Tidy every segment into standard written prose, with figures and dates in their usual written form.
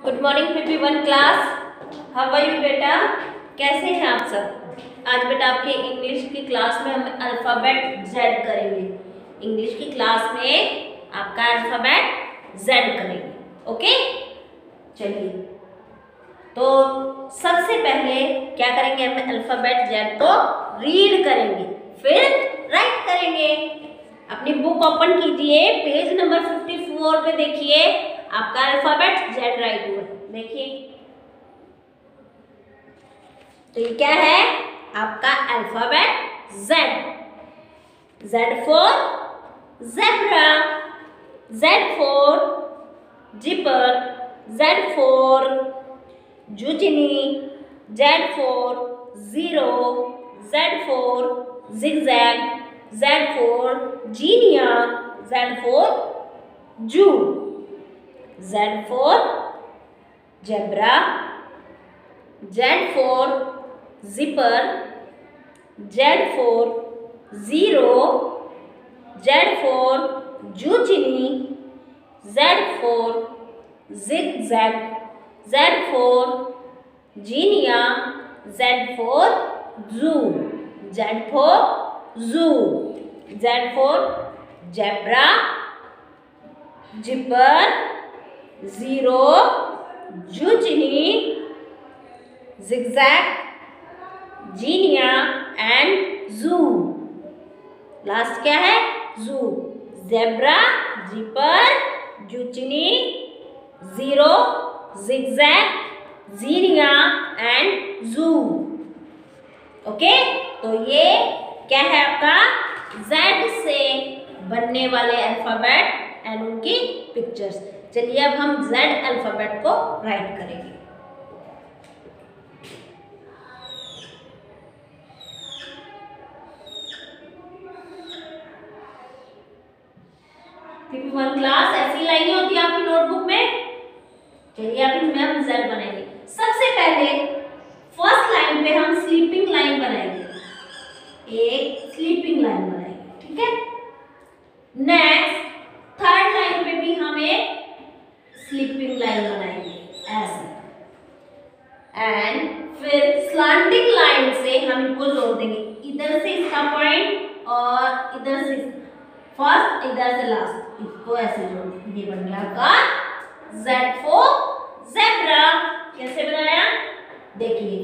Good morning PP1 class. How are you बेटा? कैसे हैं आप सब? आज बेटा आपके इंग्लिश की क्लास में हम अल्फ़ाबेट जेड करेंगे। इंग्लिश की क्लास में आपका अल्फ़ाबेट जेड करेंगे। ओके, चलिए तो सबसे पहले क्या करेंगे, हम अल्फ़ाबेट जेड को रीड करेंगे, फिर राइट करेंगे। अपनी बुक ओपन कीजिए, पेज नंबर 54 पे देखिए, आपका अल्फाबेट जेड राइट हुआ। देखिए तो ये क्या है, आपका alphabet Z. Z for zebra, Z for zipper, Z for zucchini, Z for zero, Z for zigzag, Z for zinnia, Z for zoo, Z for zebra, Z for zipper, Z for zero, Z for zucchini, Z for zigzag, Z for genia, Z for zoo, Z for zoo, Z for zebra, zipper, zero, zucchini, zigzag, zinnia and zoo. Last क्या है, zoo. Zebra, zipper, zucchini, zero, zigzag, zinnia and zoo. Okay, तो ये क्या है आपका Z से बनने वाले अल्फाबेट एंड उनकी पिक्चर्स। चलिए अब हम जेड अल्फाबेट को राइट करेंगे। PP1 क्लास ऐसी लाइनें होती है आपकी नोटबुक में। चलिए अब इनमें हम जेड बनाएंगे। सबसे पहले फर्स्ट लाइन पे हम स्लीपिंग लाइन बनाएंगे, एक स्लीपिंग लाइन बनाएंगे, ठीक है। नेक्स्ट थर्ड लाइन पे भी हम एक स्लीपिंग लाइन बनाएंगे ऐसे, एंड फिर स्लांटिंग लाइन से हम इनको जोड़ देंगे। इधर से इसका पॉइंट और इधर से फर्स्ट, इधर से लास्ट, इसको ऐसे जोड़ देंगे। ये बन गया आपका जेड फॉर ज़ेब्रा। कैसे बनाया देखिए,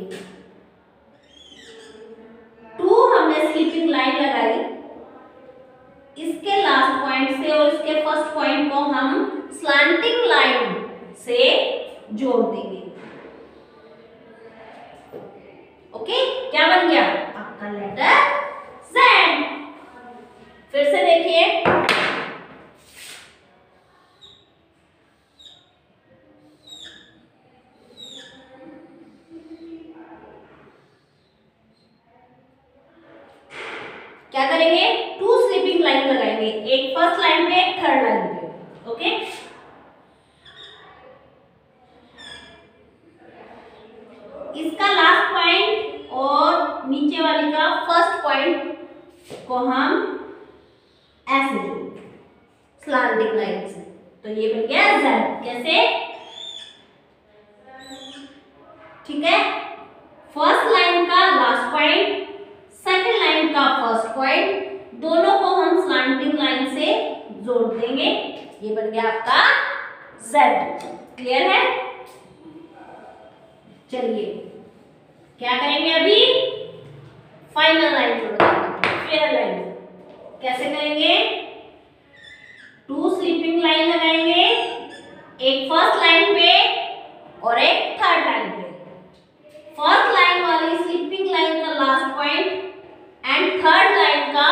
2 हमने स्लीपिंग लाइन लगाई, इसके लास्ट पॉइंट से और इसके फर्स्ट पॉइंट को हम स्लांटिंग लाइन से जोड़ देंगे। ओके, क्या बन गया आपका लेटर जेड। फिर से देखिए, क्या करेंगे, 2 स्लीपिंग लाइन लगाएंगे, एक फर्स्ट लाइन पे एक थर्ड लाइन पे। ओके, इसका लास्ट पॉइंट और नीचे वाले का फर्स्ट पॉइंट को हम ऐसे जोड़ेंगे स्लांटिंग लाइन से, तो ये बन गया जेड। कैसे, ठीक है, फर्स्ट लाइन का लास्ट पॉइंट, सेकंड लाइन का फर्स्ट पॉइंट, दोनों को हम स्लांटिंग लाइन से जोड़ देंगे। ये बन गया आपका जेड। क्लियर है? चलिए क्या करेंगे अभी, फाइनल लाइन जोड़ेंगे, फेयर लाइन। कैसे करेंगे, 2 स्लीपिंग लाइन लगाएंगे, एक फर्स्ट लाइन पे और एक थर्ड लाइन पे। फर्स्ट लाइन वाली स्लीपिंग लाइन का last point and third line का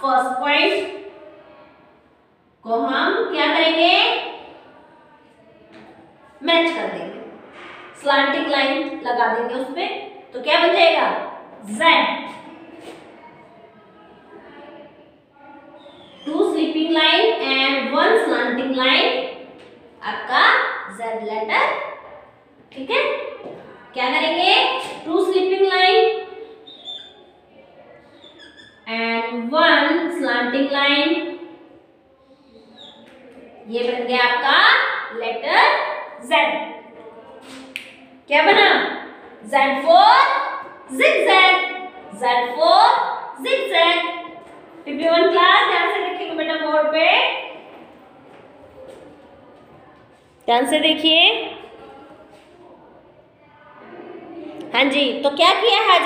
फर्स्ट पॉइंट को हम क्या करेंगे, मैच कर देंगे, स्लांटिंग लाइन लगा देंगे उस पे, तो क्या बन जाएगा Z. 2 sleeping line and 1 slanting line, आपका जेड लेटर। ठीक है, क्या करेंगे, 2 sleeping line and 1 slanting line, ये बन गया आपका लेटर जेड। क्या बना? Z for zigzag, Z for zigzag। PP1 class ध्यान से देखिएगा बेटा बोर्ड पे, ध्यान से देखिए। हाँ जी, तो क्या किया है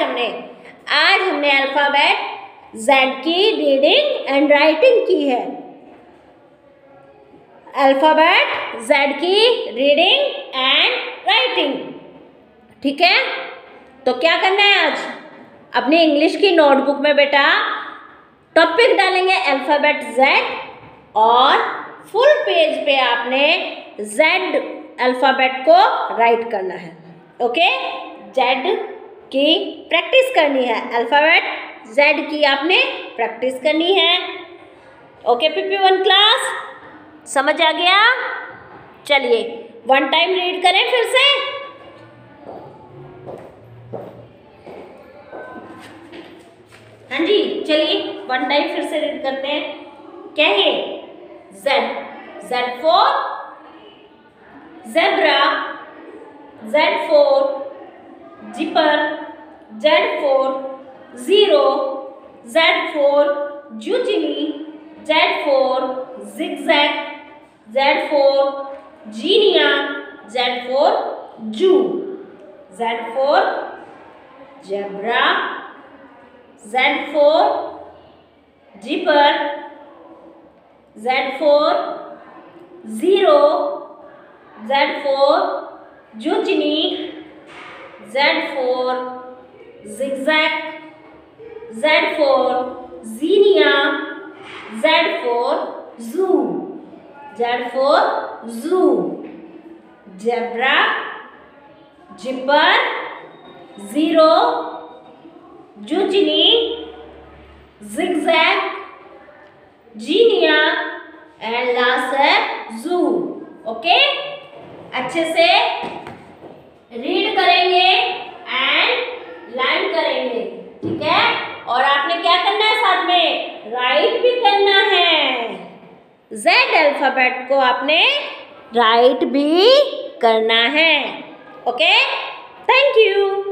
आज हमने अल्फाबेट Z की रीडिंग एंड राइटिंग की है। अल्फाबेट Z की रीडिंग एंड राइटिंग, ठीक है। तो क्या करना है आज अपनी इंग्लिश की नोटबुक में बेटा टॉपिक डालेंगे अल्फाबेट Z और फुल पेज पे आपने Z अल्फाबेट को राइट करना है। ओके, Z की प्रैक्टिस करनी है, अल्फाबेट Z की आपने प्रैक्टिस करनी है। ओके PP1 क्लास, समझ आ गया? चलिए वन टाइम रीड करें फिर से। हाँ जी, चलिए वन टाइम फिर से रीड करते हैं। क्या है? Z for zebra, Z for zipper, Z for zero, Z for zucchini, Z for zigzag, Z for genia, Z for zoo, Z for zebra, Z for zipper, Z for zero, Z for zucchini, Z for zigzag, Z for zinnia, Z for zoo, Z for zoo, zebra, zipper, zero, zucchini, zigzag, genia and last है जू। Okay, अच्छे से read करेंगे and learn करेंगे, ठीक है। और आपने क्या करना है साथ में राइट भी करना है, Z अल्फाबेट को आपने राइट भी करना है। Okay, thank you.